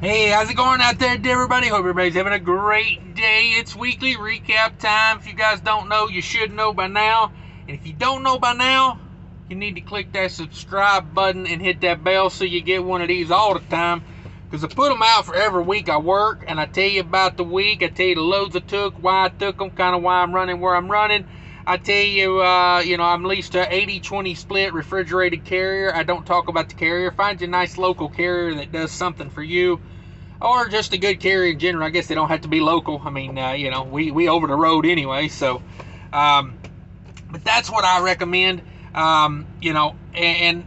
Hey, how's it going out there, everybody? Hope everybody's having a great day. It's weekly recap time. If you guys don't know, you should know by now. And if you don't know by now, you need to click that subscribe button and hit that bell so you get one of these all the time. Because I put them out for every week I work, and I tell you about the week. I tell you the loads I took, why I took them, kind of why I'm running where I'm running. I tell you, I'm leased to 80-20 split refrigerated carrier. I don't talk about the carrier. Find you a nice local carrier that does something for you, or just a good carrier in general. I guess they don't have to be local. I mean, we over the road anyway. So, but that's what I recommend. And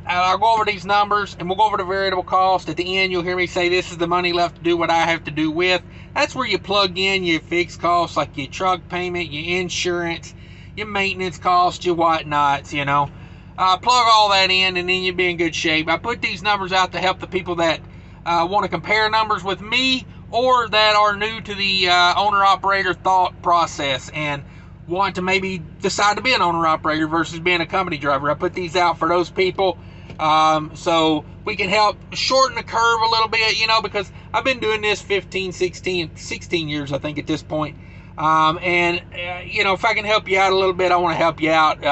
I'll go over these numbers, and we'll go over the variable cost. At the end, you'll hear me say this is the money left to do what I have to do with. That's where you plug in your fixed costs, like your truck payment, your insurance, your maintenance costs, your whatnots, plug all that in, and then you'll be in good shape. I put these numbers out to help the people that want to compare numbers with me, or that are new to the owner-operator thought process and want to maybe decide to be an owner-operator versus being a company driver. I put these out for those people so we can help shorten the curve a little bit, because I've been doing this 16 years, I think, at this point. If I can help you out a little bit, I want to help you out.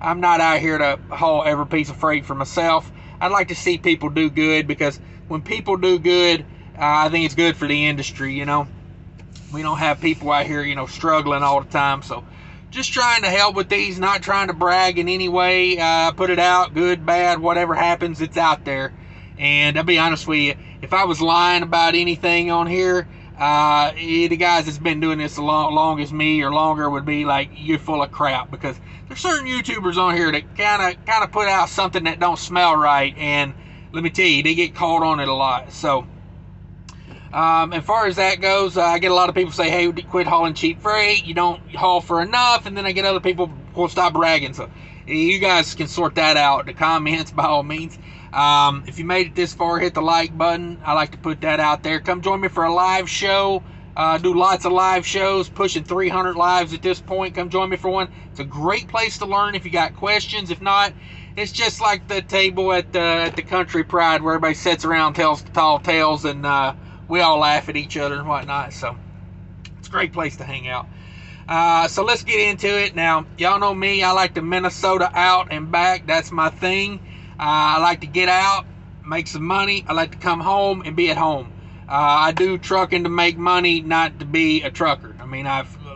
I'm not out here to haul every piece of freight for myself. I'd like to see people do good, because when people do good, I think it's good for the industry. We don't have people out here, struggling all the time. So just trying to help with these, not trying to brag in any way. Put it out, good, bad, whatever happens, it's out there. And I'll be honest with you, if I was lying about anything on here, the guys that's been doing this as long as me or longer would be like, you're full of crap. Because there's certain YouTubers on here that kind of put out something that don't smell right, and let me tell you, they get caught on it a lot. So as far as that goes, I get a lot of people say, hey, quit hauling cheap freight, you don't haul for enough. And then I get other people, well, stop bragging. So you guys can sort that out in the comments by all means. If you made it this far, hit the like button. I like to put that out there. Come join me for a live show. Do lots of live shows, pushing 300 lives at this point. Come join me for one. It's a great place to learn if you got questions. If not, it's just like the table at the Country Pride where everybody sits around, tells tall tales, and we all laugh at each other and whatnot. So it's a great place to hang out. So let's get into it. Now, y'all know me. I like to Minnesota out and back. That's my thing. I like to get out, make some money. I like to come home and be at home. I do trucking to make money, not to be a trucker. I mean,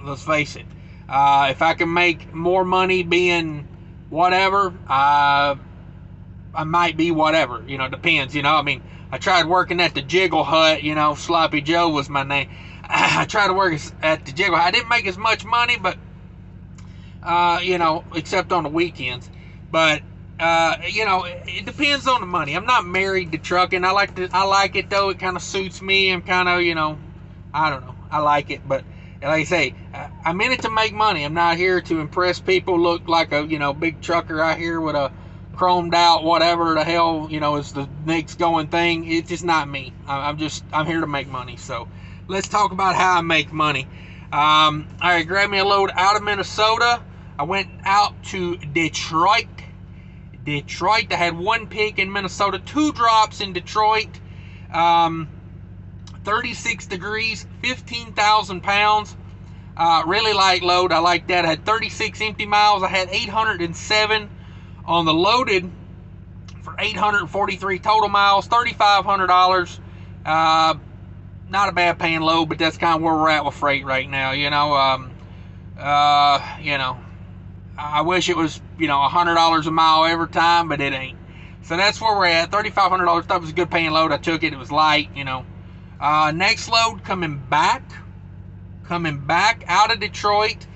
let's face it. If I can make more money being whatever, I might be whatever. Depends. I mean, I tried working at the Jiggle Hut. Sloppy Joe was my name. I tried to work at the Jiggle Hut. I didn't make as much money, but except on the weekends. But it depends on the money. I'm not married to trucking. I like it though. It kind of suits me. I'm kind of, I don't know. I like it, but like I say, I'm in it to make money. I'm not here to impress people. Look like a, big trucker out here with a chromed out whatever the hell, is the next going thing. It's just not me. I'm here to make money. So let's talk about how I make money. I grabbed me a load out of Minnesota. I went out to Detroit. I had one pick in Minnesota, 2 drops in Detroit, 36 degrees, 15,000 pounds, really light load. I like that. I had 36 empty miles. I had 807 on the loaded for 843 total miles, $3,500. Not a bad paying load, but that's kind of where we're at with freight right now. I wish it was, $100 a mile every time, but it ain't. So that's where we're at. $3,500. Thought it was a good paying load. I took it. It was light, Next load coming back out of Detroit.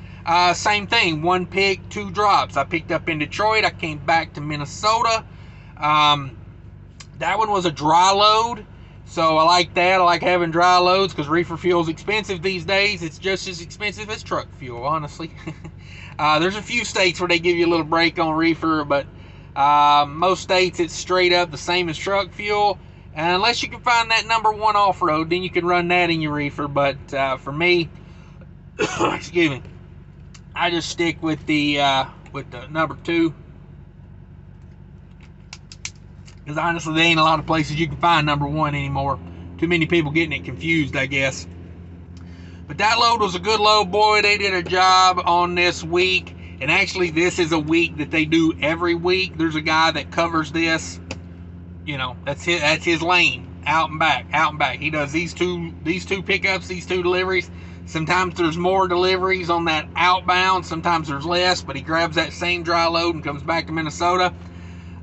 Same thing. 1 pick, 2 drops. I picked up in Detroit. I came back to Minnesota. That one was a dry load. So I like that. I like having dry loads because reefer fuel is expensive these days. It's just as expensive as truck fuel, honestly. There's a few states where they give you a little break on reefer, but most states it's straight up the same as truck fuel. And unless you can find that number 1 off-road, then you can run that in your reefer. But for me, excuse me, I just stick with the number 2. Because honestly, there ain't a lot of places you can find number 1 anymore. too many people getting it confused, I guess. But that load was a good load, boy. They did a job on this week. And actually, this is a week that they do every week. There's a guy that covers this. You know, that's his lane. Out and back. He does these two pickups, these two deliveries. Sometimes there's more deliveries on that outbound. Sometimes there's less, but he grabs that same dry load and comes back to Minnesota.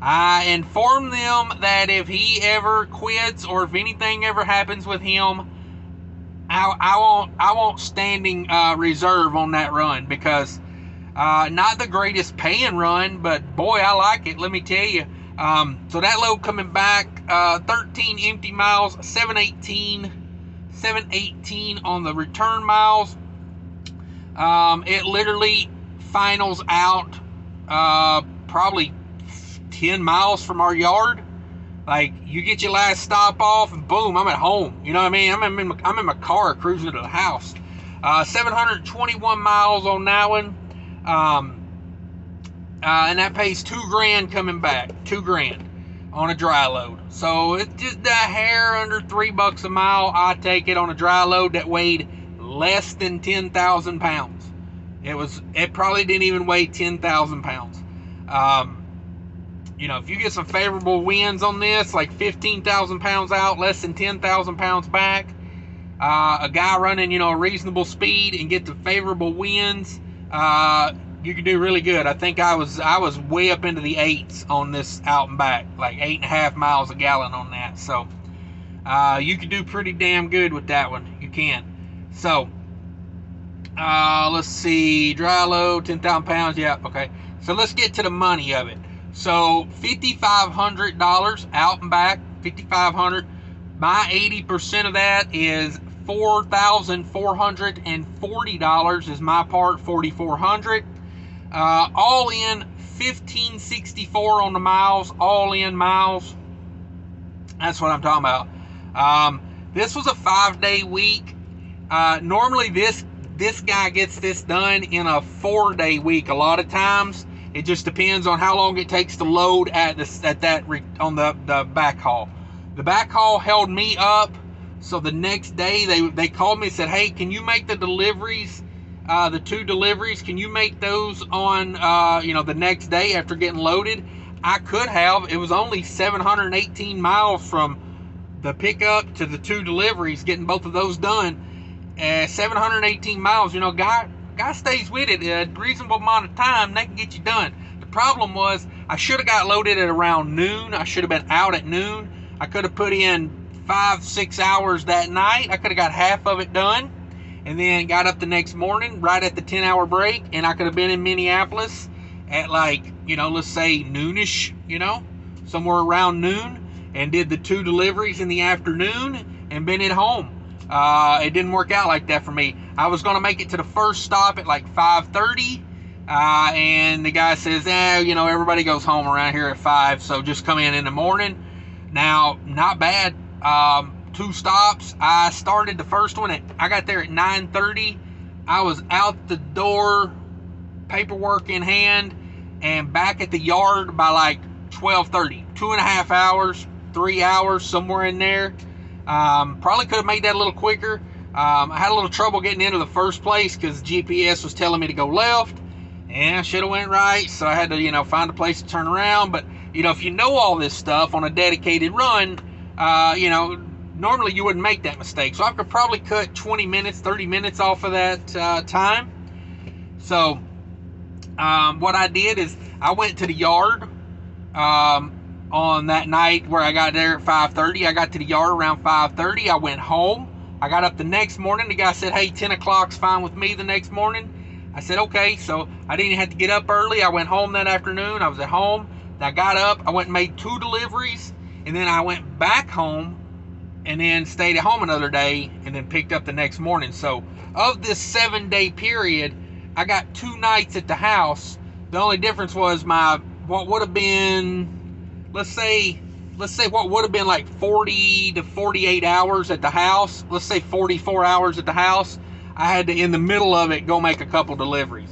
I informed them that if he ever quits or if anything ever happens with him, I want standing reserve on that run, because not the greatest paying run, but boy, I like it. Let me tell you. So that load coming back, 13 empty miles, 718 on the return miles. It literally finals out probably 10 miles from our yard. Like, you get your last stop off and boom, I'm at home. You know what I mean? I'm in my car cruising to the house. 721 miles on that one. And that pays $2,000 coming back. $2,000 on a dry load. So it's just a hair under $3 a mile. I take it on a dry load that weighed less than 10,000 pounds. It probably didn't even weigh 10,000 pounds. You know, if you get some favorable winds on this, like 15,000 pounds out, less than 10,000 pounds back, a guy running, you know, a reasonable speed and get the favorable winds, you can do really good. I think I was way up into the 8s on this out and back, like 8.5 miles a gallon on that. So you can do pretty damn good with that one. You can. So let's see, dry load, 10,000 pounds. Yeah, okay. So let's get to the money of it. So $5,500 out and back, $5,500. My 80% of that is $4,440 is my part, $4,400. All in $1,564 on the miles, all in miles. That's what I'm talking about. This was a 5-day week. Normally this guy gets this done in a 4-day week. A lot of times it just depends on how long it takes to load on the backhaul. The backhaul held me up, so the next day they called me and said, hey, can you make the deliveries, the 2 deliveries, can you make those on the next day after getting loaded? I could have. It was only 718 miles from the pickup to the 2 deliveries, getting both of those done. 718 miles, you know, guy stays with it a reasonable amount of time, they can get you done. The problem was I should have got loaded at around noon. I should have been out at noon. I could have put in 5-6 hours that night. I could have got half of it done and then got up the next morning right at the 10-hour break, and I could have been in Minneapolis at, like, you know, let's say noonish, you know, somewhere around noon, and did the 2 deliveries in the afternoon and been at home. It didn't work out like that for me. I was going to make it to the first stop at like 5:30, and the guy says, you know, everybody goes home around here at 5, so just come in the morning. Now, not bad. 2 stops. I started the first one I got there at 9:30. I was out the door, paperwork in hand, and back at the yard by like 12:30. 2.5 hours, 3 hours, somewhere in there. Probably could have made that a little quicker. I had a little trouble getting into the first place because GPS was telling me to go left, and I should have went right, so I had to, you know, find a place to turn around. But, you know, if you know all this stuff on a dedicated run, you know, normally you wouldn't make that mistake. So I could probably cut 20 minutes, 30 minutes off of that time. So what I did is I went to the yard on that night where I got there at 5:30. I got to the yard around 5:30. I went home. I got up the next morning. The guy said, hey, 10 o'clock's fine with me the next morning. I said, okay. So I didn't have to get up early. I went home that afternoon. I was at home. I got up. I went and made 2 deliveries. And then I went back home and then stayed at home another day and then picked up the next morning. So of this 7-day period, I got 2 nights at the house. The only difference was what would have been, let's say what would have been like 40 to 48 hours at the house. Let's say 44 hours at the house. I had to, in the middle of it, go make a couple deliveries.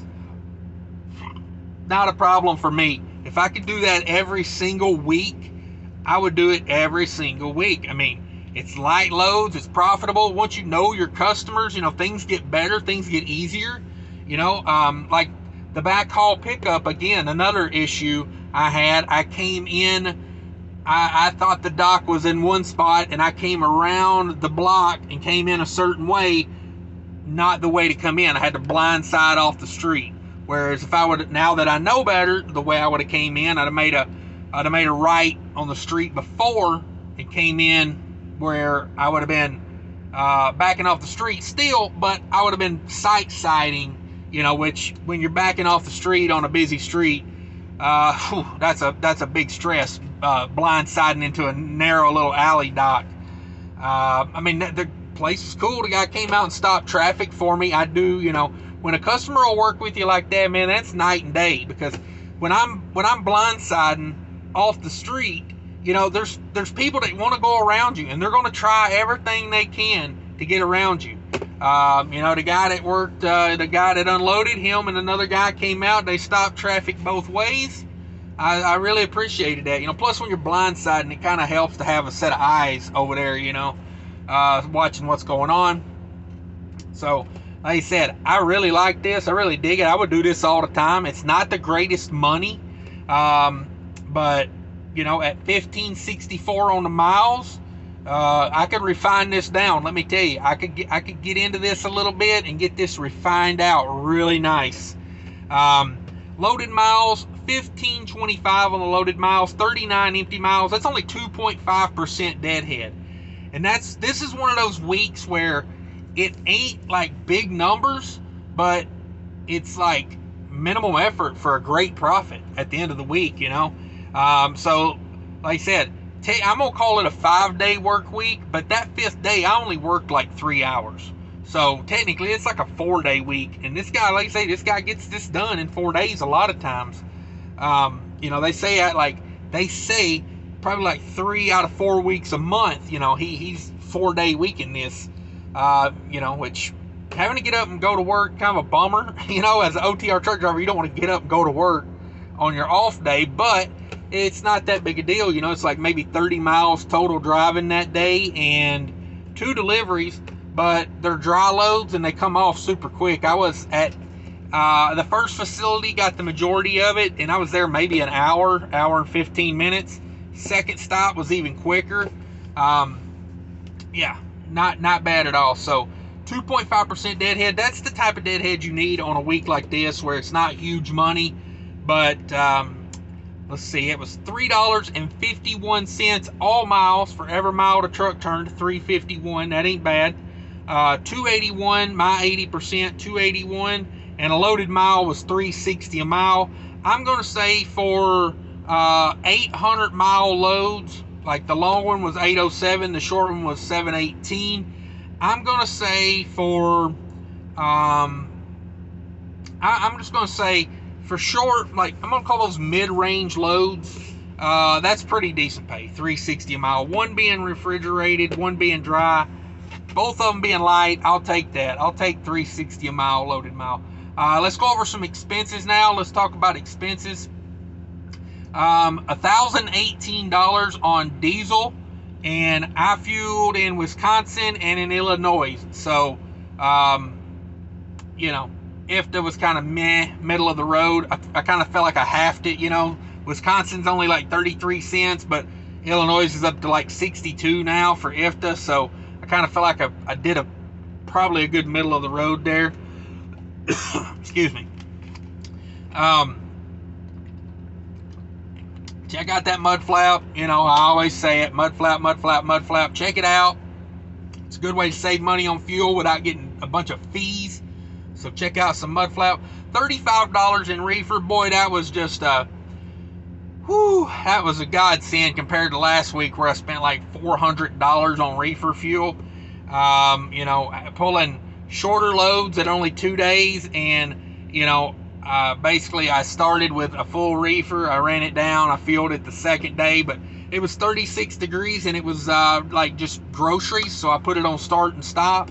Not a problem for me. If I could do that every single week, I would do it every single week. I mean, It's light loads. It's profitable. Once you know your customers, things get better. Things get easier. Like the backhaul pickup, again, another issue I had. I came in, I thought the dock was in one spot, and I came around the block and came in a certain way, not the way to come in. I had to blind side off the street. Whereas if I would, now that I know better, the way I would have came in, I'd have made a right on the street before and came in where I would have been backing off the street still, but I would have been sight-siding, which when you're backing off the street on a busy street, that's a big stress, blindsiding into a narrow little alley dock. The place is cool. The guy came out and stopped traffic for me. I do, when a customer will work with you like that, man, that's night and day. Because when I'm blindsiding off the street, there's people that want to go around you, and they're going to try everything they can to get around you. The guy that worked, the guy that unloaded him, and another guy came out. They stopped traffic both ways. I really appreciated that. Plus when you're blindsiding, it kind of helps to have a set of eyes over there, watching what's going on. So, like I said, I really like this. I really dig it. I would do this all the time. It's not the greatest money, but at $15.64 on the miles, I could refine this down. Let me tell you, I could get into this a little bit and get this refined out really nice. Loaded miles, 1525 on the loaded miles, 39 empty miles. That's only 2.5% deadhead. And this is one of those weeks where it ain't like big numbers, but it's like minimum effort for a great profit at the end of the week, So, like I said, I'm going to call it a 5-day work week, but that 5th day, I only worked like 3 hours. So, technically, it's like a 4-day week. And this guy, like I say, this guy gets this done in 4 days a lot of times. They say probably like 3 out of 4 weeks a month, he's 4-day week in this, which having to get up and go to work, kind of a bummer, as an OTR truck driver, you don't want to get up and go to work on your off day, but it's not that big a deal. It's like maybe 30 miles total driving that day and 2 deliveries, but they're dry loads and they come off super quick. I was at the first facility, got the majority of it, and I was there maybe an hour and 15 minutes. Second stop was even quicker. Yeah, not bad at all. So 2.5% deadhead, that's the type of deadhead you need on a week like this where it's not huge money. But let's see, it was $3.51 all miles for every mile the truck turned, $3.51. That ain't bad. $2.81, my 80%, $2.81, and a loaded mile was $3.60 a mile. I'm gonna say for 800 mile loads, like the long one was $8.07, the short one was $7.18. I'm gonna say for I'm just gonna say for short, like I'm gonna call those mid-range loads, that's pretty decent pay, $3.60 a mile. One being refrigerated, one being dry, both of them being light. I'll take that. I'll take $3.60 a mile, loaded mile. Let's go over some expenses now. Let's talk about expenses. $1,018 on diesel, and I fueled in Wisconsin and in Illinois. So, IFTA was kind of meh, middle of the road. I kind of felt like I halved it, Wisconsin's only like 33 cents, but Illinois is up to like 62 now for IFTA. So I kind of felt like I did probably a good middle of the road there. Excuse me. Check out that Mudflap. I always say it, Mudflap. Check it out. It's a good way to save money on fuel without getting a bunch of fees. So check out some Mudflap. $35 in reefer. Boy, that was just that was a godsend compared to last week where I spent like $400 on reefer fuel. Pulling shorter loads at only 2 days, and basically I started with a full reefer. I ran it down. I fueled it the second day, but it was 36 degrees and it was like just groceries, so I put it on start and stop.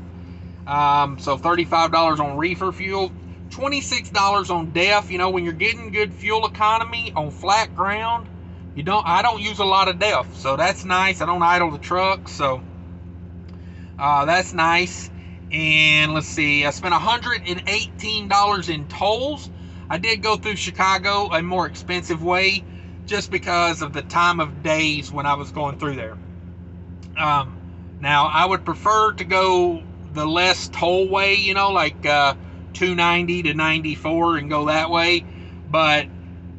So $35 on reefer fuel, $26 on DEF. When you're getting good fuel economy on flat ground, I don't use a lot of DEF, so that's nice. I don't idle the truck, so That's nice. And let's see, I spent $118 in tolls. I did go through Chicago a more expensive way just because of the time of days when I was going through there. Now, I would prefer to go the less toll way, you know, like 290 to 94 and go that way. But,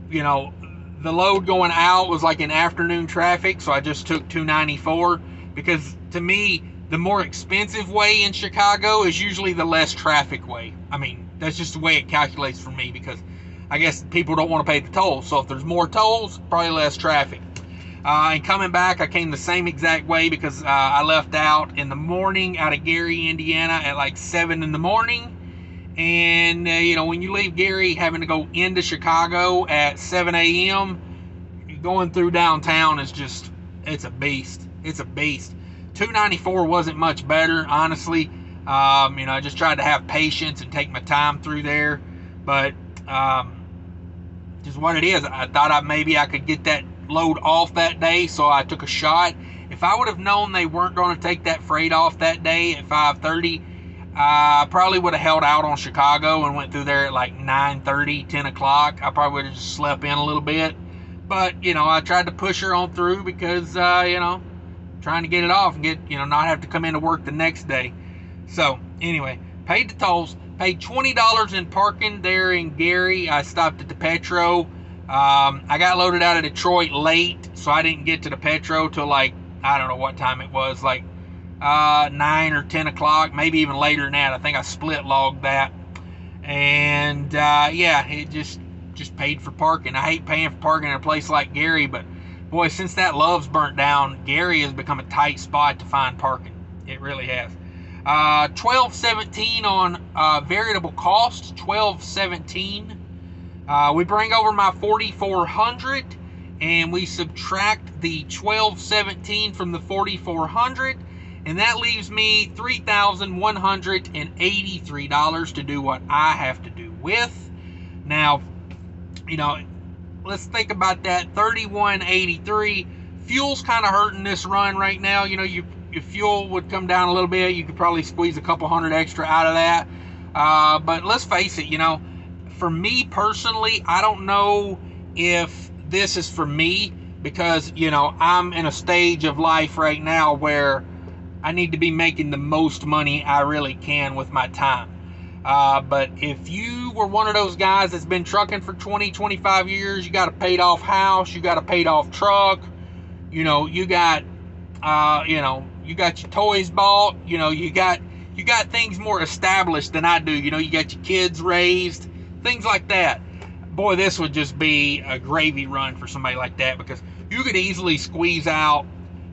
you know, the load going out was like in afternoon traffic, so I just took 294 because to me, the more expensive way in Chicago is usually the less traffic way. I mean, that's just the way it calculates for me because I guess people don't want to pay the tolls. So if there's more tolls, probably less traffic. And coming back, I came the same exact way because I left out in the morning out of Gary, Indiana at like 7 in the morning. And, you know, when you leave Gary having to go into Chicago at 7 a.m., going through downtown is just, it's a beast. It's a beast. 294 wasn't much better, honestly. You know, I just tried to have patience and take my time through there. But just what it is, I thought maybe I could get that load off that day, so I took a shot. If I would have known they weren't going to take that freight off that day at 5:30, I probably would have held out on Chicago and went through there at like 9:30, 10 o'clock. I probably would have just slept in a little bit. But, you know, I tried to push her on through because, you know, trying to get it off and get, you know, not have to come into work the next day. So, anyway, paid the tolls, paid $20 in parking there in Gary. I stopped at the Petro. I got loaded out of Detroit late, so I didn't get to the Petro till like, I don't know what time it was, like 9 or 10 o'clock, maybe even later than that. I think I split logged that. And yeah, it just paid for parking. I hate paying for parking in a place like Gary, but boy, since that Love's burnt down, Gary has become a tight spot to find parking. It really has. $12.17 on variable cost. $12.17. We bring over my 4,400 and we subtract the $12.17 from the 4,400, and that leaves me $3,183 to do what I have to do with. Now, you know, let's think about that. $31.83. Fuel's kind of hurting this run right now. You know, if fuel would come down a little bit, you could probably squeeze a couple hundred extra out of that. But let's face it, you know, for me personally, I don't know if this is for me because, you know, I'm in a stage of life right now where I need to be making the most money I really can with my time. But if you were one of those guys that's been trucking for 20, 25 years, you got a paid off house, you got a paid off truck, you know, you got your toys bought, you know, you got things more established than I do. You know, you got your kids raised, things like that. Boy, this would just be a gravy run for somebody like that because you could easily squeeze out,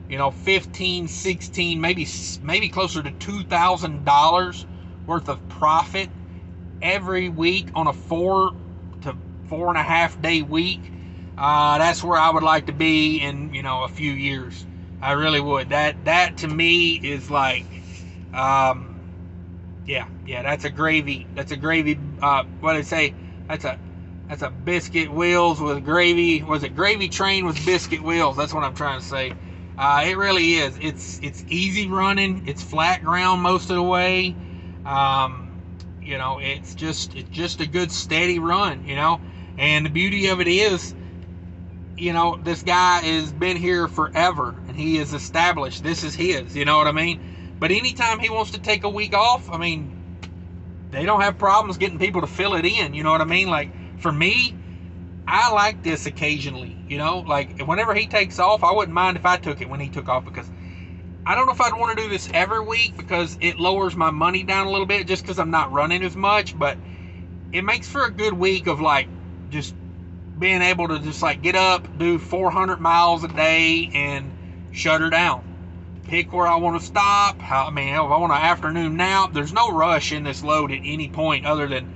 you know, 15, 16, maybe closer to $2,000 worth of profit every week on a 4 to 4.5 day week. That's where I would like to be in, you know, a few years. I really would. That to me is like, yeah, that's a gravy. That's a gravy. What did I say? That's a biscuit wheels with gravy. Was it gravy train with biscuit wheels? That's what I'm trying to say. It really is. It's easy running. It's flat ground most of the way. You know, it's just a good steady run. You know, and the beauty of it is, you know, this guy has been here forever and he is established. This is his. You know what I mean? But anytime he wants to take a week off, I mean, they don't have problems getting people to fill it in. You know what I mean? Like, for me, I like this occasionally, you know, like whenever he takes off, I wouldn't mind if I took it when he took off because I don't know if I'd want to do this every week because it lowers my money down a little bit just because I'm not running as much, but it makes for a good week of like just being able to just like get up, do 400 miles a day and shut her down. Pick where I want to stop. I mean, if I want an afternoon nap, there's no rush in this load at any point other than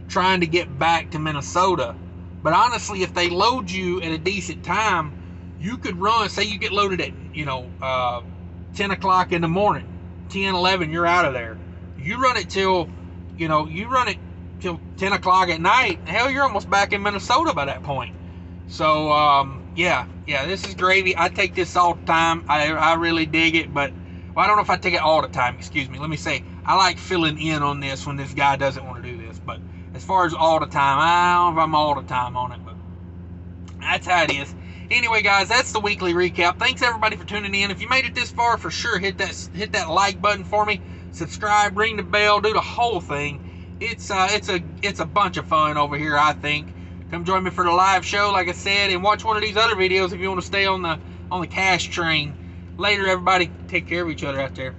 trying to get back to Minnesota. But honestly, if they load you at a decent time, you could run, say you get loaded at, you know, 10 o'clock in the morning, 10, 11, you're out of there. You run it till, you know, 10 o'clock at night, hell, you're almost back in Minnesota by that point. So, yeah, this is gravy. I take this all the time. I really dig it, but Well, I don't know if I take it all the time, excuse me. Let me say, I like filling in on this when this guy doesn't want to do this. But as far as all the time, I don't know if I'm all the time on it, but that's how it is. Anyway, guys, that's the weekly recap. Thanks everybody for tuning in. If you made it this far, for sure hit that like button for me. Subscribe, ring the bell, do the whole thing. It's a bunch of fun over here, I think. Come join me for the live show, like I said, and watch one of these other videos if you want to stay on the cash train. Later, everybody. Take care of each other out there.